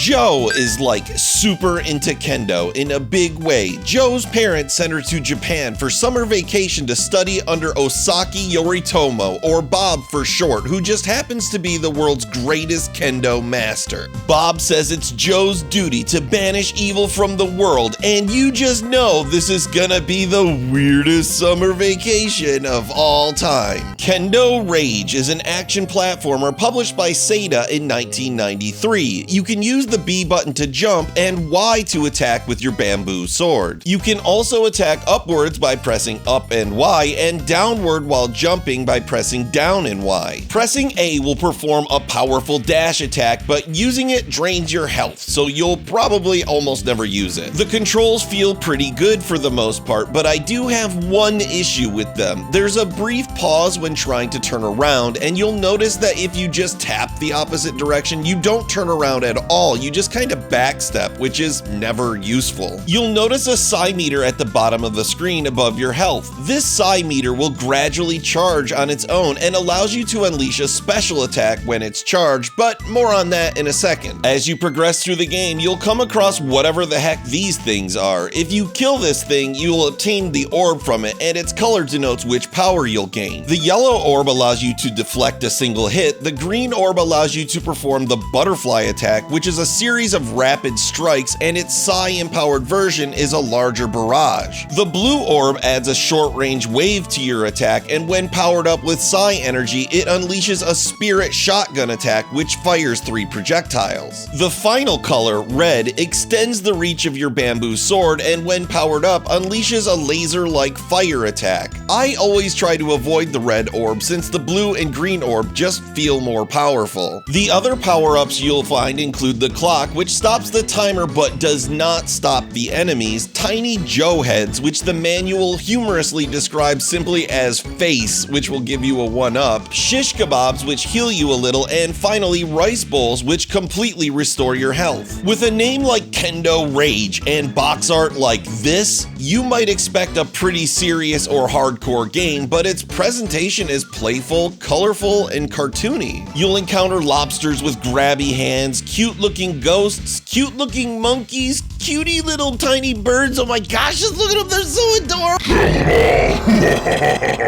Jo is like super into kendo in a big way. Jo's parents sent her to Japan for summer vacation to study under Osaki Yoritomo, or Bob for short, who just happens to be the world's greatest kendo master. Bob says it's Jo's duty to banish evil from the world, and you just know this is gonna be the weirdest summer vacation of all time. Kendo Rage is an action platformer published by Sega in 1993. You can use the B button to jump and Y to attack with your bamboo sword. You can also attack upwards by pressing up and Y, and downward while jumping by pressing down and Y. Pressing A will perform a powerful dash attack, but using it drains your health, so you'll probably almost never use it. The controls feel pretty good for the most part, but I do have one issue with them. There's a brief pause when trying to turn around, and you'll notice that if you just tap the opposite direction, you don't turn around at all. You just kind of backstep, which is never useful. You'll notice a psi meter at the bottom of the screen above your health. This psi meter will gradually charge on its own and allows you to unleash a special attack when it's charged, but more on that in a second. As you progress through the game, you'll come across whatever the heck these things are. If you kill this thing, you'll obtain the orb from it, and its color denotes which power you'll gain. The yellow orb allows you to deflect a single hit. The green orb allows you to perform the butterfly attack, which is a series of rapid strikes, and its psi-empowered version is a larger barrage. The blue orb adds a short-range wave to your attack, and when powered up with psi energy, it unleashes a spirit shotgun attack, which fires 3 projectiles. The final color, red, extends the reach of your bamboo sword, and when powered up, unleashes a laser-like fire attack. I always try to avoid the red orb since the blue and green orb just feel more powerful. The other power-ups you'll find include the clock, which stops the timer but does not stop the enemies, tiny Jo heads, which the manual humorously describes simply as face, which will give you a 1-up, shish kebabs, which heal you a little, and finally rice bowls, which completely restore your health. With a name like Kendo Rage and box art like this, you might expect a pretty serious or hardcore game, but its presentation is playful, colorful, and cartoony. You'll encounter lobsters with grabby hands, cute-looking ghosts, cute-looking monkeys, cutie little tiny birds. Oh my gosh, just look at them, they're so adorable.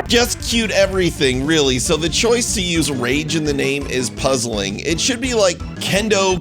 Just cute everything, really, so the choice to use Rage in the name is puzzling. It should be like Kendo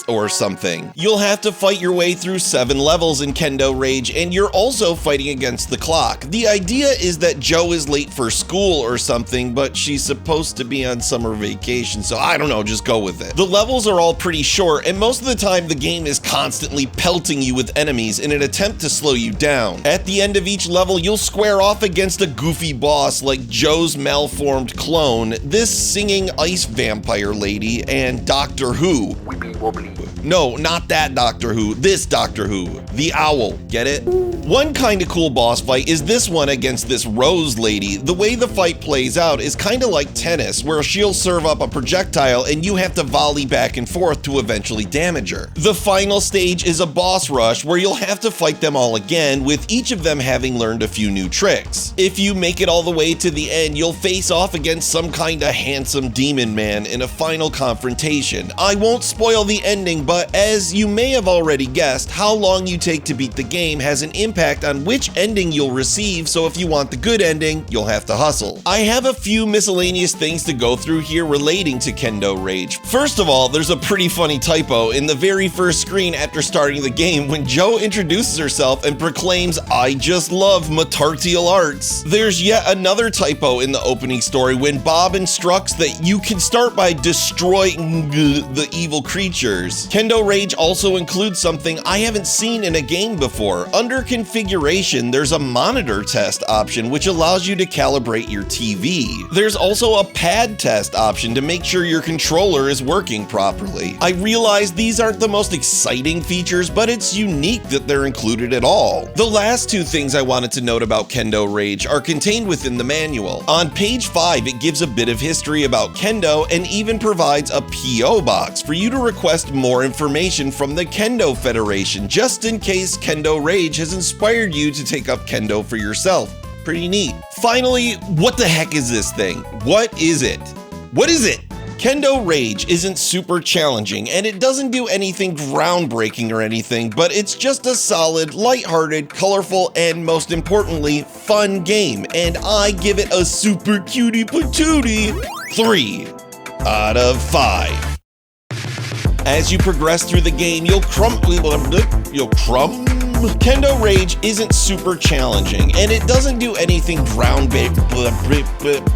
or something. You'll have to fight your way through 7 levels in Kendo Rage, and you're also fighting against the clock. The idea is that Jo is late for school or something, but she's supposed to be on summer vacation, so I don't know, just go with it. The levels are all pretty short, and most of the time the game is constantly pelting you with enemies in an attempt to slow you down. At the end of each level, you'll square off against a goofy boss like Jo's malformed clone, this singing ice vampire lady, and Doctor Who. Wibbly wobbly. No, not that Doctor Who, this Doctor Who. The owl, get it? One kinda cool boss fight is this one against this Rose lady. The way the fight plays out is kinda like tennis, where she'll serve up a projectile and you have to volley back and forth to eventually damage her. The final stage is a boss rush where you'll have to fight them all again, with each of them having learned a few new tricks. If you make it all the way to the end, you'll face off against some kinda handsome demon man in a final confrontation. I won't spoil the ending, but as you may have already guessed, how long you take to beat the game has an impact on which ending you'll receive, so if you want the good ending, you'll have to hustle. I have a few miscellaneous things to go through here relating to Kendo Rage. First of all, there's a pretty funny typo in the very first screen after starting the game when Jo introduces herself and proclaims, "I just love martial arts." There's yet another typo in the opening story when Bob instructs that you can start by destroying the evil creatures. Kendo Rage also includes something I haven't seen in a game before. Under configuration, there's a monitor test option which allows you to calibrate your TV. There's also a pad test option to make sure your controller is working properly. I realize these aren't the most exciting features, but it's unique that they're included at all. The last 2 things I wanted to note about Kendo Rage are contained within the manual. On page 5, it gives a bit of history about Kendo and even provides a P.O. box for you to request more information from the Kendo Federation, just in case Kendo Rage has inspired you to take up Kendo for yourself. Pretty neat. Finally, what the heck is this thing? What is it? What is it? Kendo Rage isn't super challenging, and it doesn't do anything groundbreaking or anything, but it's just a solid, lighthearted, colorful, and most importantly, fun game, and I give it a super cutie patootie 3 out of 5. As you progress through the game, you'll Kendo Rage isn't super challenging, and it doesn't do anything groundbreaking.